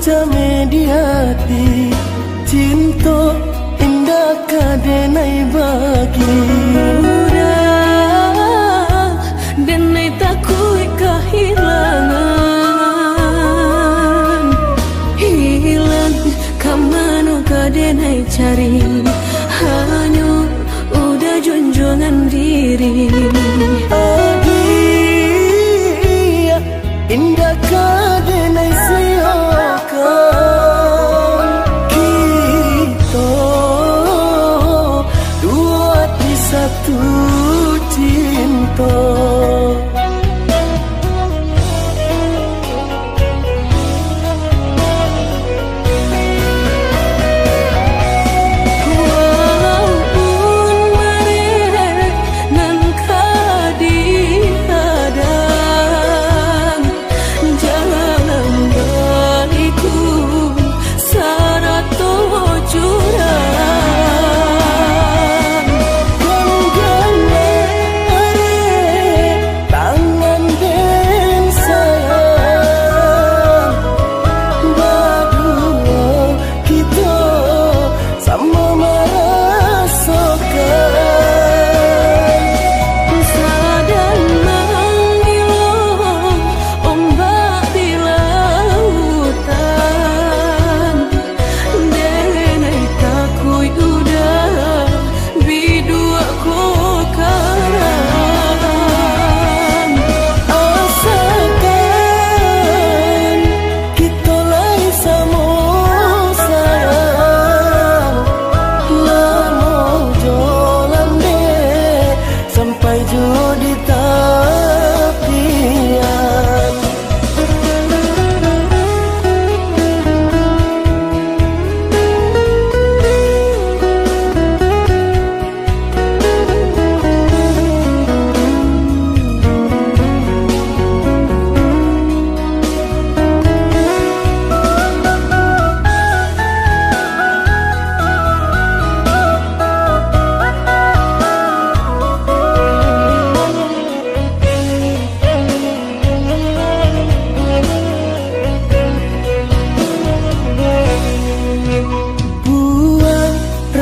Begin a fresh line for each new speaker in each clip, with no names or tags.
mediati cinta indah kadenai bagi
udah denai takui kehilangan hilang kamanu kadenai cari hanya udah junjungan diri
adia indah kadenai siakan kita dua di satu cinta.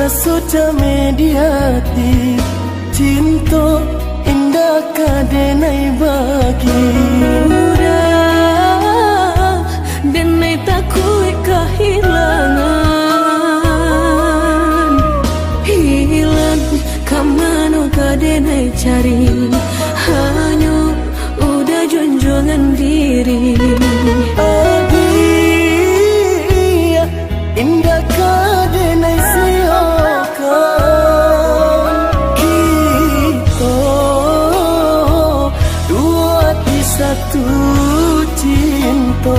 Suca mediati cinta indah kadenai bagi
udah denai takui kehilangan hilang kamanu kadenai cari hanya udah junjungan diri
adia indah kadenai satu cinta.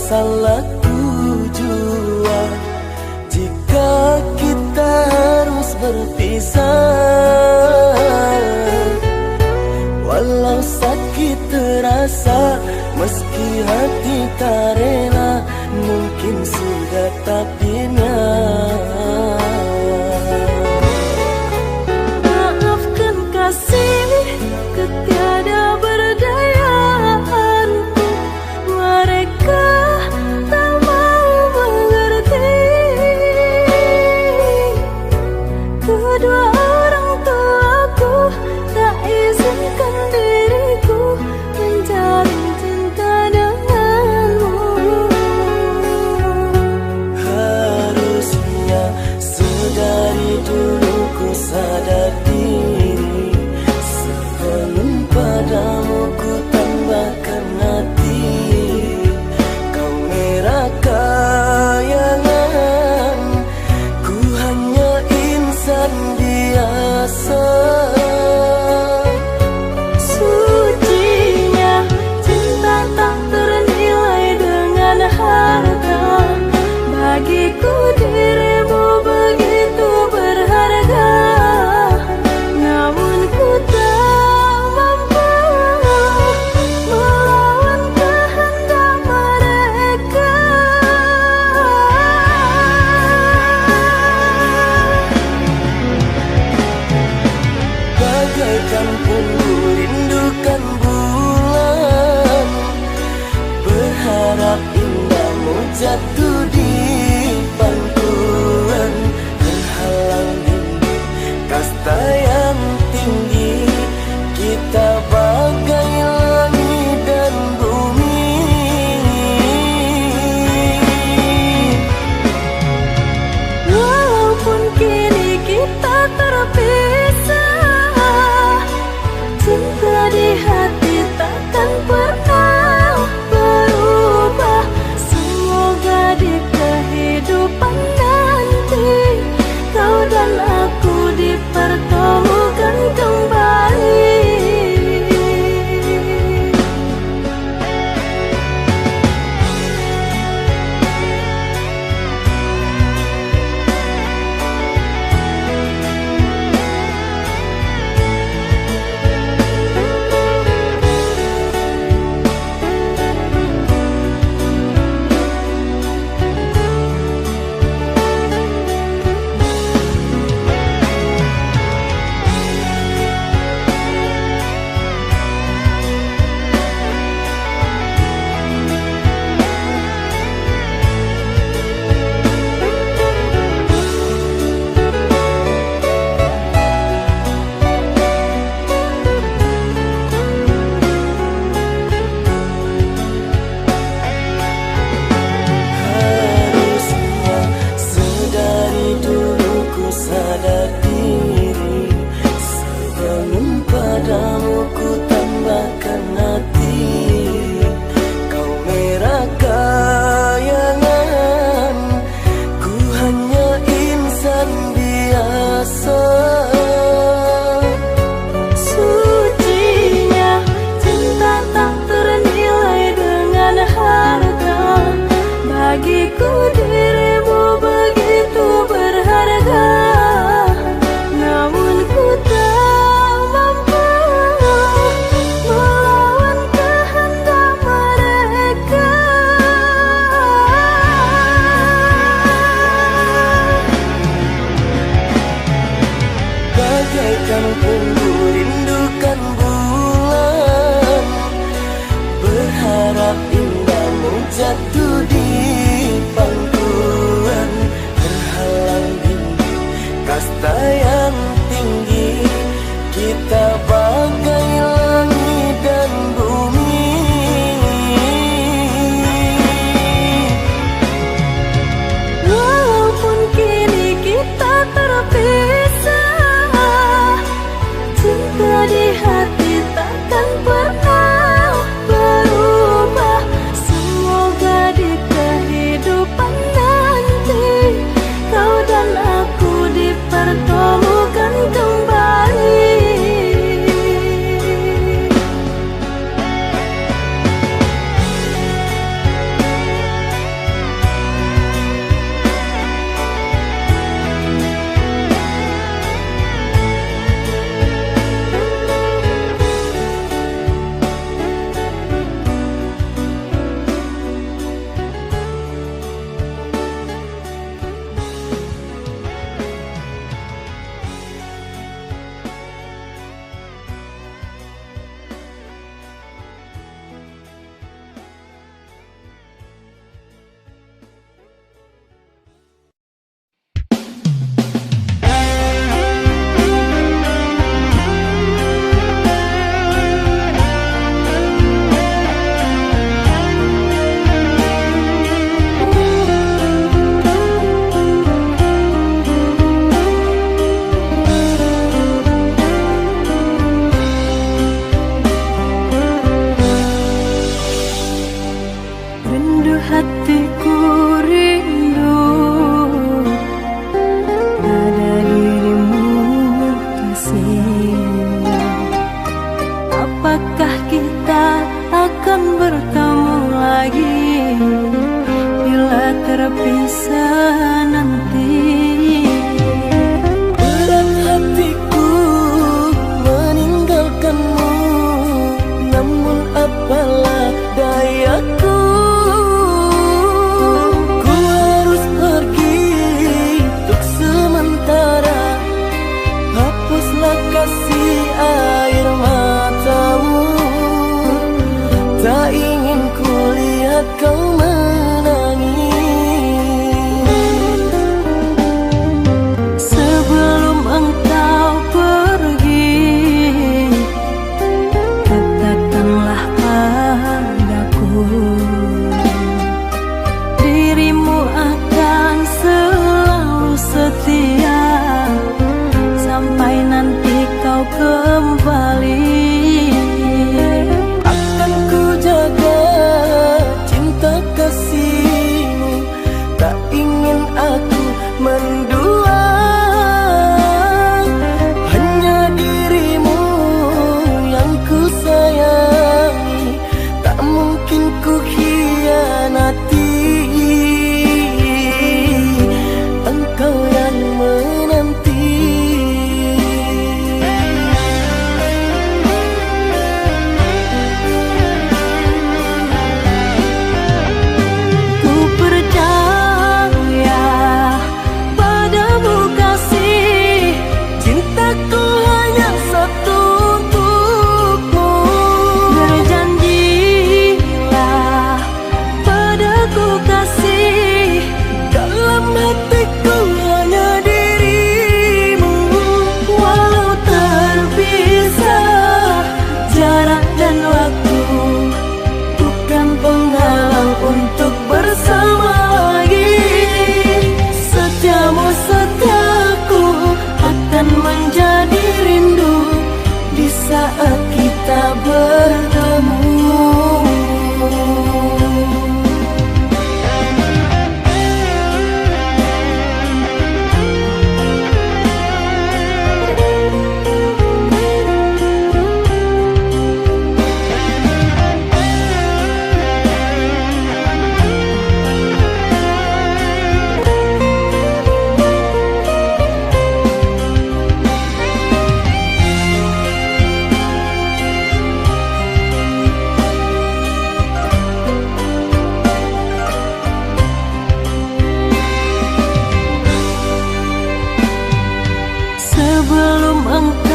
salahku jua jika kita harus berpisah. Walau sakit terasa, meski hati tak rela, mungkin sudah takdirnya.
Maafkan kasih ketiada berdayaanku, mereka tak mau mengerti. Kedua orang tuaku tak izinkan diriku menjalin cinta denganmu.
Harusnya sedari dulu ku sadar diri, sebelum padamu ku tambahkan hati. Kau merah kayangan, ku hanya insan biasa.
Sucinya cinta tak ternilai dengan harta, bagiku dirimu begitu berharga. Namun ku tak mampu melawan kehendak mereka.
Bagaikan punggu rindukan bulan, berharap indahmu jatuh di pangkuan. Terhalang dinding kasta yang tinggi, kita bagai langit dan bumi.
Walaupun kini kita terpisah, cinta di hati takkan pernah berubah. Semoga di kehidupan nanti kau dan aku dipertemukan kembali.
Harusnya sedari dulu ku sadar diri, sebelum padamu ku tambahkan hati. Kau merah kayangan, ku hanya insan biasa.
Sucinya cinta tak ternilai dengan harta, bagiku dirimu begitu berharga. Namun ku tak mampu melawan kehendak mereka.
Bagaikan punggu rindukan bulan, berharap indahmu jatuh di pangkuan. Terhalang dinding kasta yang tinggi, kita bagai langit dan bumi.
Walaupun kini kita terpisah, cinta di hati takkan pernah berubah. Semoga di kehidupan nanti kau dan aku dipertemukan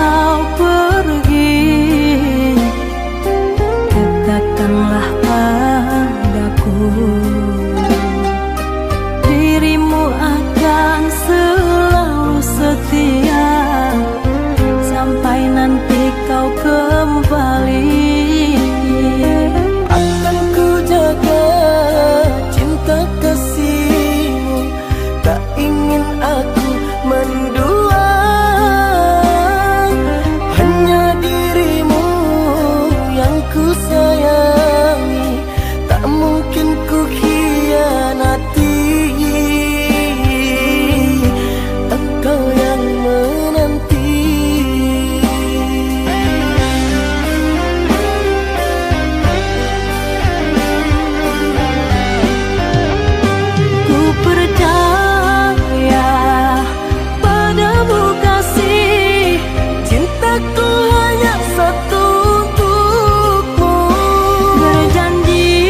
kau pergi, katakanlah padaku, dirimu akan selalu setia sampai nanti kau kembali.
Akan ku jaga cinta kasihmu, tak ingin aku mendua. Hanya dirimu yang ku sayangi, tak mungkin ku khianati. Engkau yang menanti.
Ku percaya padamu kasih, cintaku hanya satu untukmu. Berjanjilah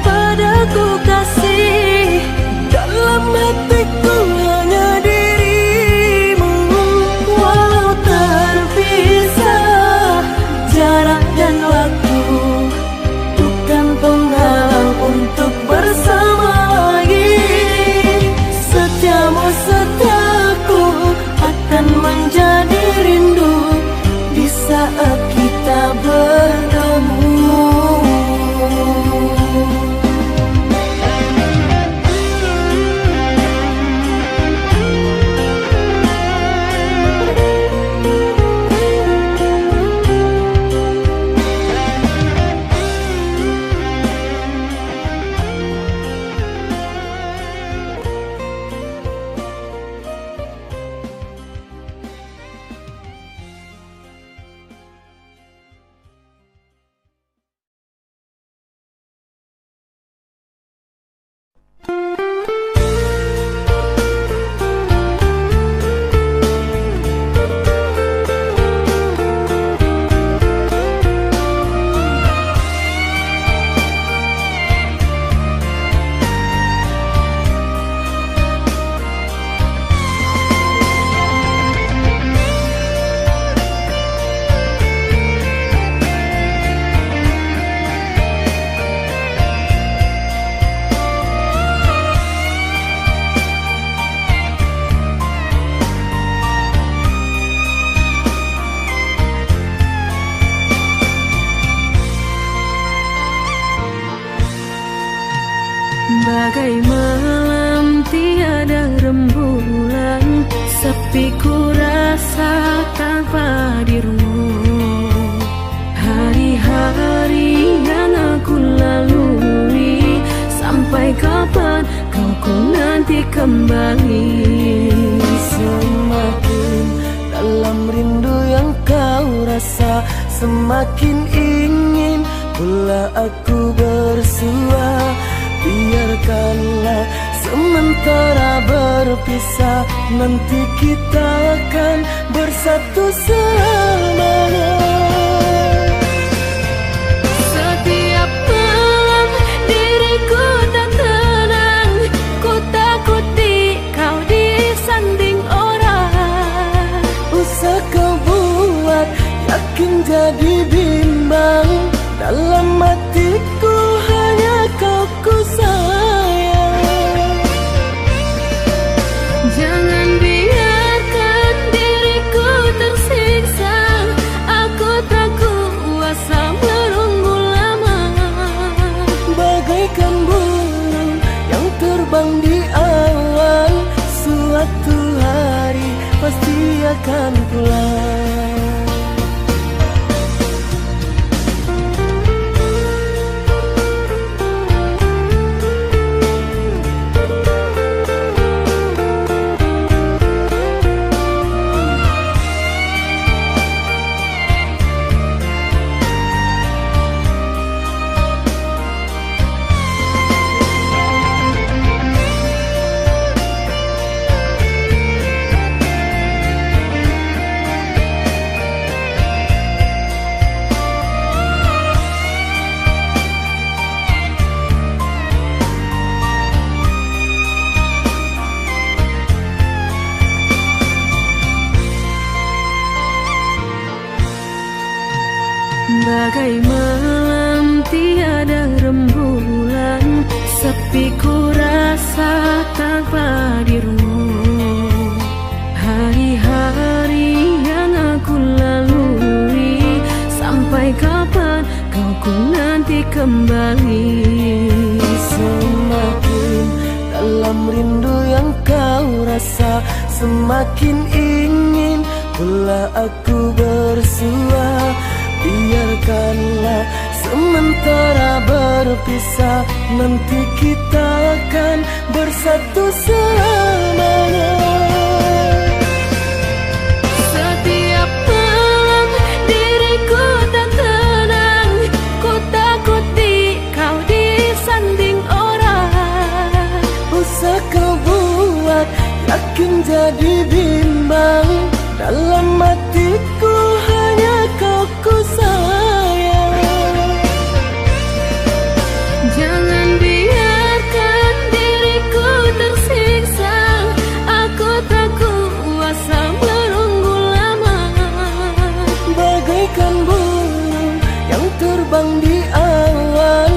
padaku kasih,
Dalam hatiku hanya dirimu.
walau terpisah jarak dan waktu, bukan penghalang untuk bersama lagi. Setiamu setiaku akan menjadi rindu di saat kita bertemu. Bagai malam tiada rembulan, sepi ku rasa tanpa dirimu. Hari-hari yang aku lalui, sampai kapan kau ku nanti kembali.
Semakin dalam rindu yang kau rasa, semakin ingin pula aku bersua. Biarkanlah sementara berpisah, nanti kita akan bersatu selamanya.
Setiap malam diriku tak tenang, ku takuti kau disanding orang.
Usah kau buat yakin jadi bimbang, dalam hatiku hanya kau ku sayang.
Jangan biarkan diriku tersiksa, aku tak kuasa menunggu lama.
Bagaikan burung yang terbang di awan, suatu hari pasti akan pulang.
Bagai malam tiada rembulan, sepi ku rasa tanpa dirimu. Hari-hari yang aku lalui, sampai kapan kau ku nanti kembali.
Semakin dalam rindu yang kau rasa, semakin ingin pula aku bersua. Biarkanlah sementara berpisah, nanti kita akan bersatu selamanya.
Setiap malam diriku tak tenang, ku takuti kau disanding orang.
Usah kau buat yakin jadi bimbang, dalam hatiku hanya kau ku sayang.
Jangan biarkan diriku tersiksa, aku tak kuasa menunggu lama.
Bagaikan burung yang terbang di awan,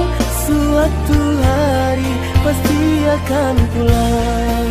suatu hari pasti akan pulang.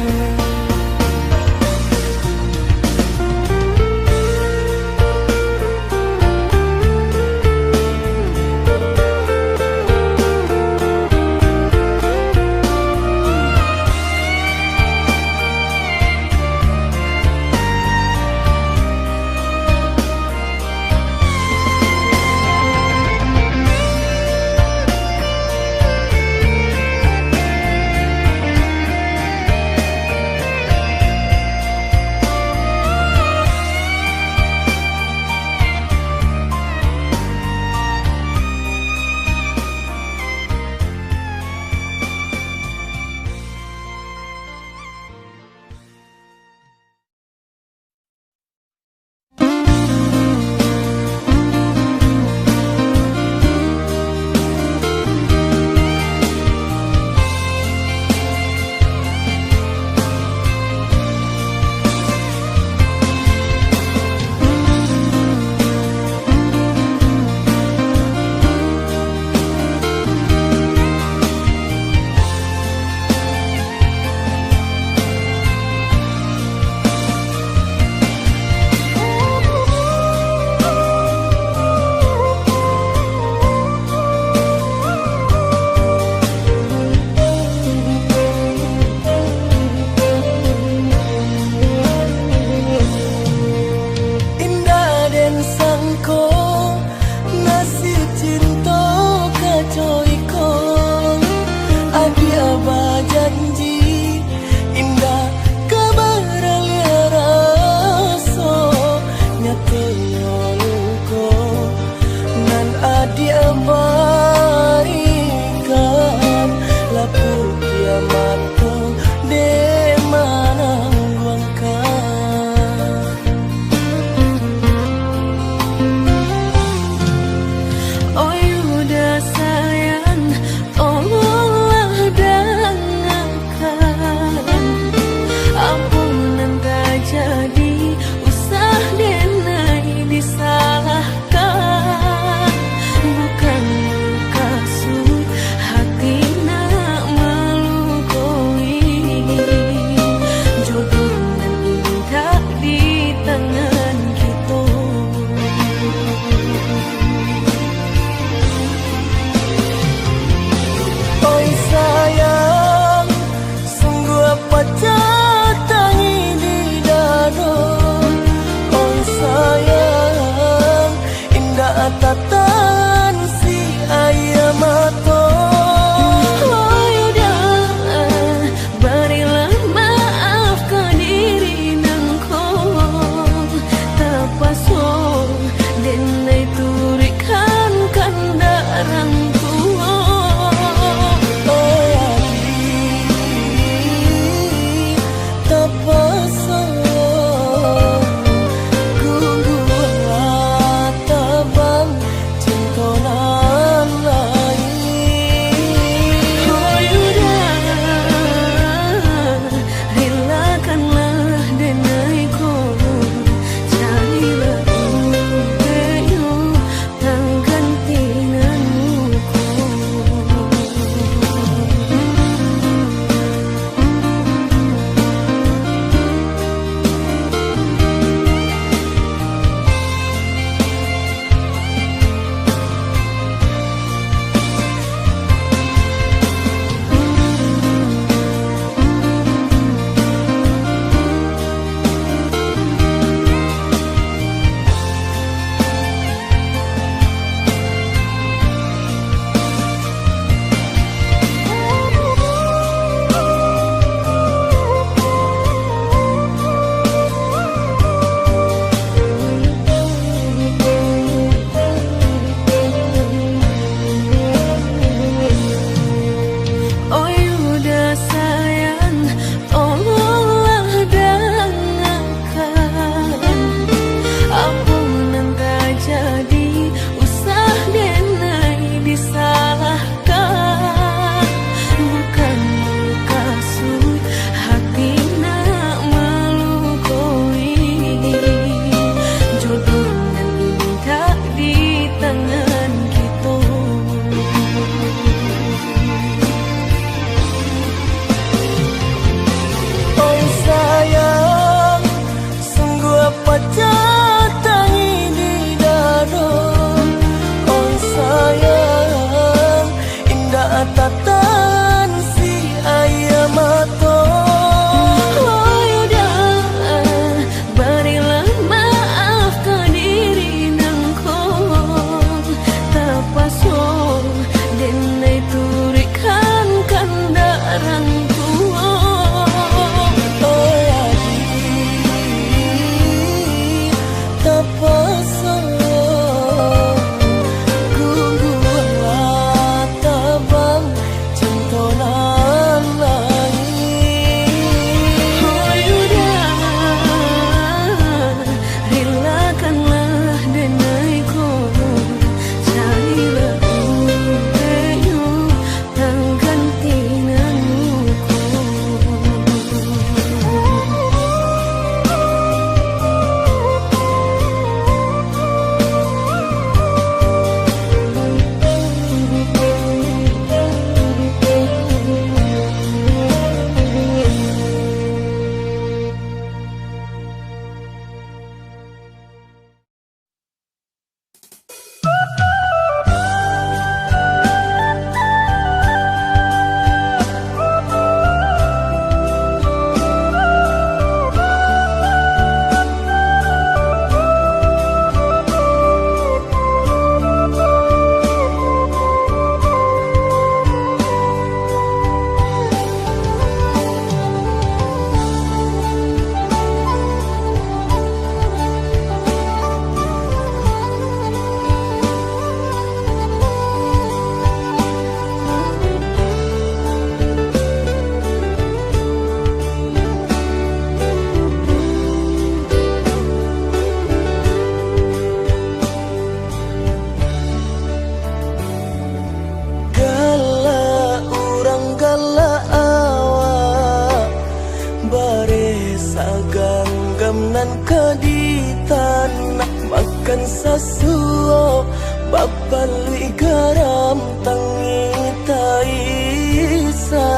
nan kadi tanah makan sasuo bapalui garam tangi taisa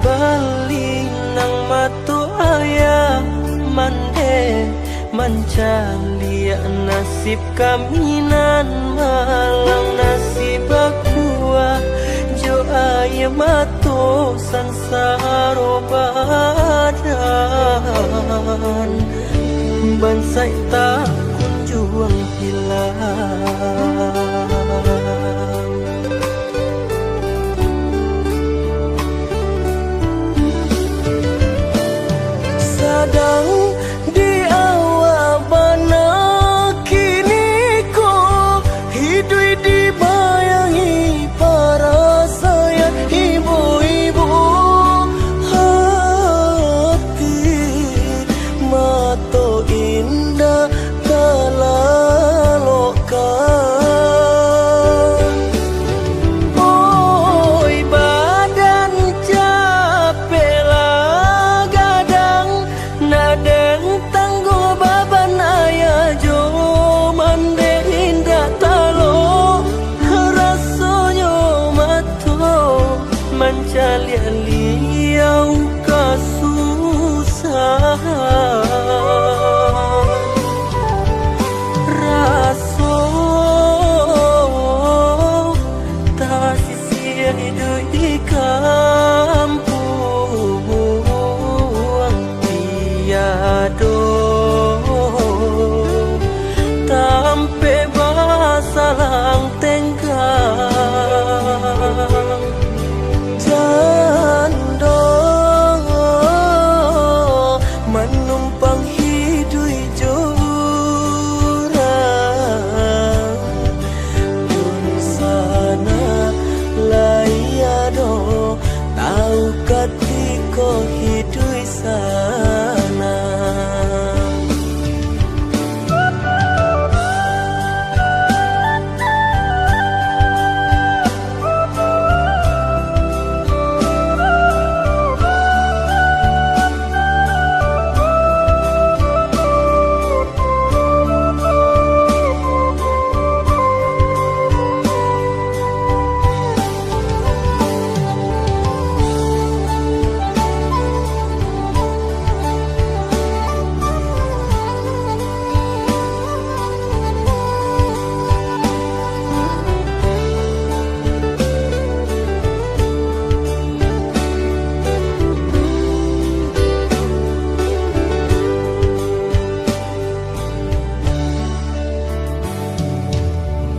bali nang matu ayah mande mancalia nasib kaminan malang nasib akuah jo ayah matu sansaro badan bansai tak kunjung hilang sadang di awal bana kini ko hidui dibayangi para sayang ibu-ibu hati mato indah kalalokan oi badan capek lah gadang nadeng tangguh baban ayah jo mande indah talo rasonyo mato mancalia liau kasusahan raso tak sisia hidup di kampung tiado tampe basalang tenggang jando menumpang hidup jurang pun sana layado tahu katiko hidup sana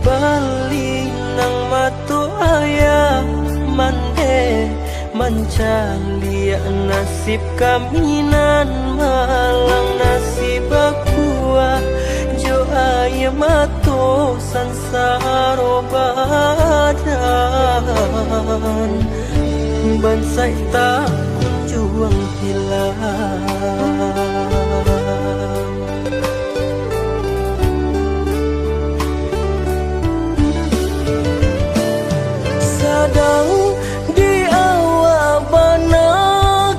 bali nang matu ayah mande mancalia nasib kaminan malang nasib akuah jo ayah matu sansaro badan bansai tak kunjung hilang sadang di awal bana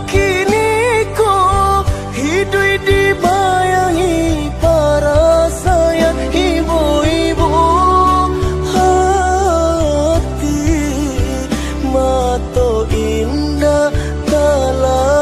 kini ko hidup dibayangi para sayang ibu-ibu hati mato indah kalalokan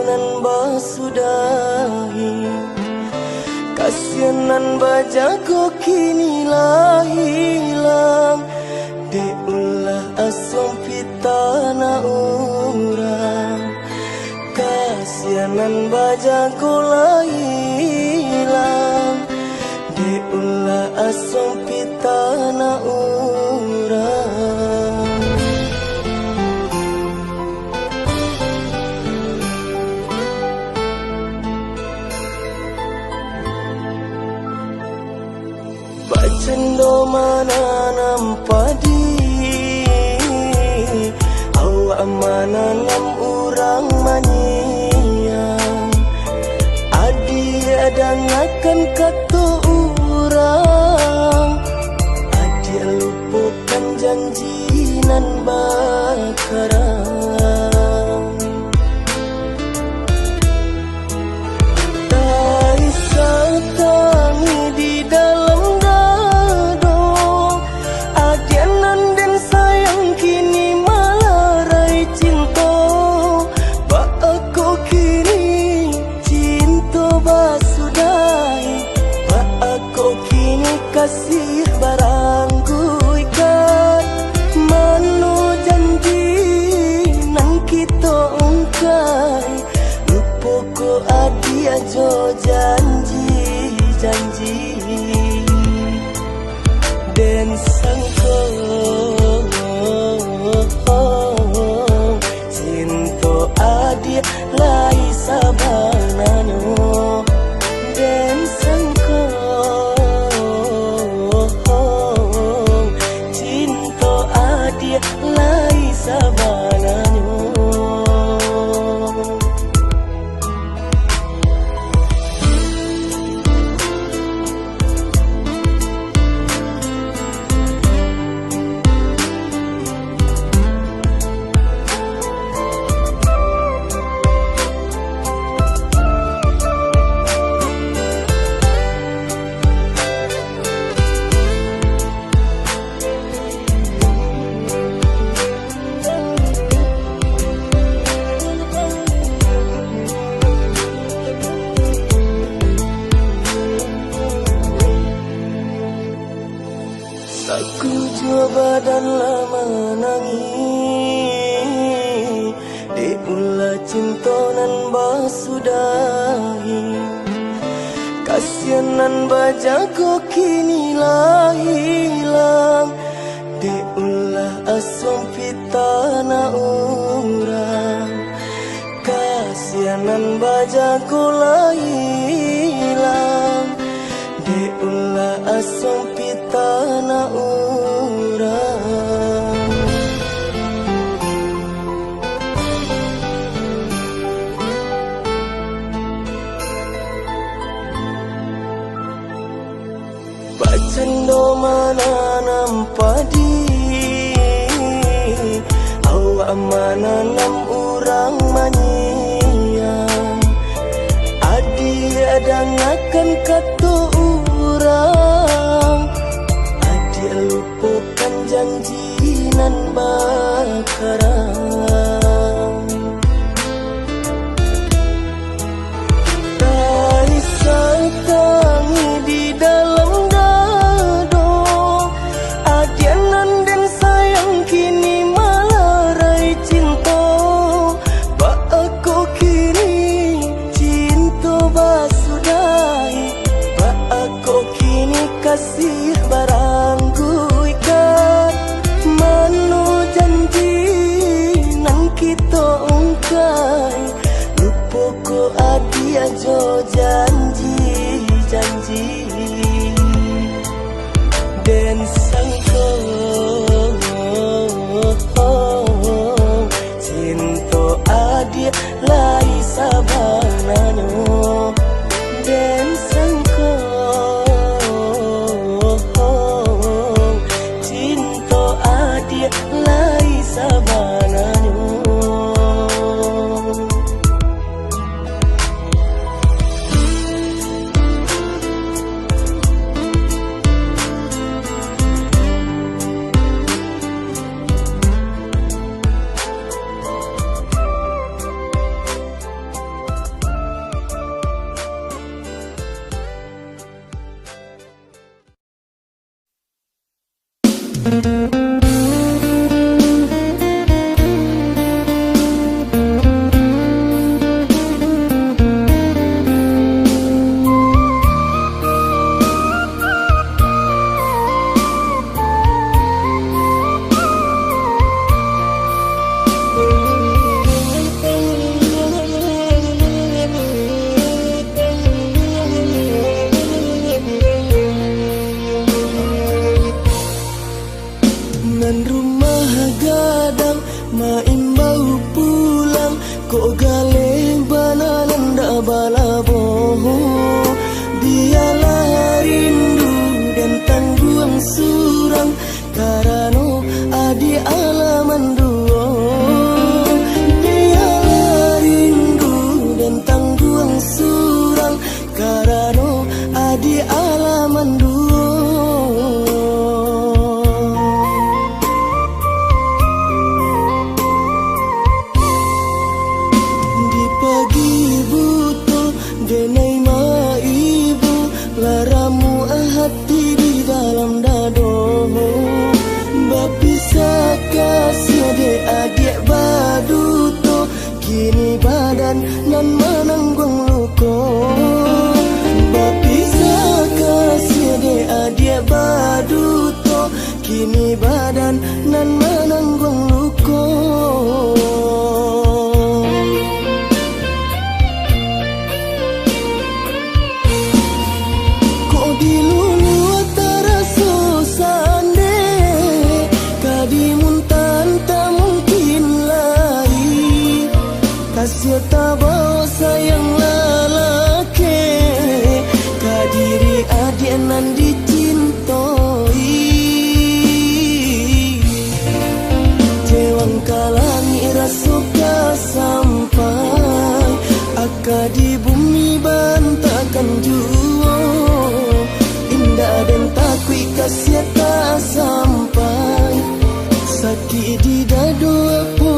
nan basudahi, kasianan bajago kini lah hilang. De ulah asam pitana orang, kasianan bajago lah hilang. De ulah asam pitana orang. Bacendo mananam padi, awak mananam urang manyang. Adi adangakan kata urang, adi lupakan janji nan bakarang. Tak satangi di dalam kasih barangku ikat, mano janji nan kita ungkai. Lupa ko adi ajo janji dan sangko cinta adi lai sabanano dan sangko lai sabananyo. Aku coba dan lama nangis, di ulah cinta nan basudahi, kasianan bajago kini lah hilang. Di ulah asam pitana orang, kasianan bajago lah hilang. Di ulah asam pitana orang. Bacendo mananam padi, awak mananam urang manyang. Adi adangakan kata urang, adi lupakan janji nan bakarang. Tak satangi di dalam dado, adianan dan sayang kini malarai cinta. Ba aku kini cinta basudahi, ba aku kini kasih barangku ikat, mano janji nan kita ungkai. Lupa ko adi ajo janji dan sangko cinta adi lai sabanano dan sangko cinta adi lai sabanano. Nan rumah gadang main bau pulang kok gale bananan dak balaboh. Dialah rindu dan tangguang surang karano adi alaman duo. Dialah rindu dan tangguang surang karano adi alaman duo. Denai ma ibu laramu hati di dalam dado. Bapisa kasih adik adik baduto kini badan nan menanggung luko. Bapisa kasih adik adik baduto kini badan nan menanggung luko. Kasih tabau sayang lalake kadiri adik nan dicintoi. Jewang kalangi rasuka sampai aka di bumi bantakan juo. Indah dan takui kasih tak sampai sakit di dado aku.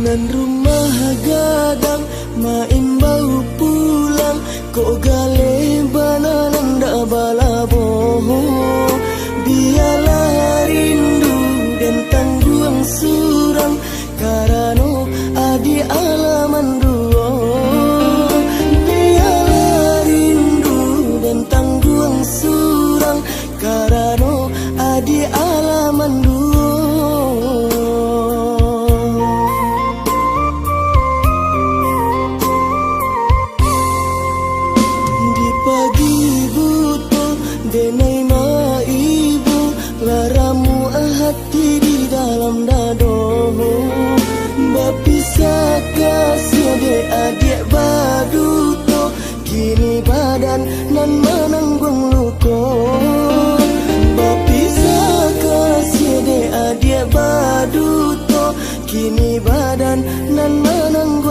Nan rumah gadang main bau pulang kok gale bananan dak balaboh. Dialah rindu dan tangguang surang karano adi alaman duo. Dialah rindu dan tangguang surang karano adi alaman duo. Denai ma ibu laramu hati di dalam dado. Bapisa kasih adik adik baduto kini badan nan menanggung luko. Bapisa kasih adik adik baduto kini badan nan menanggung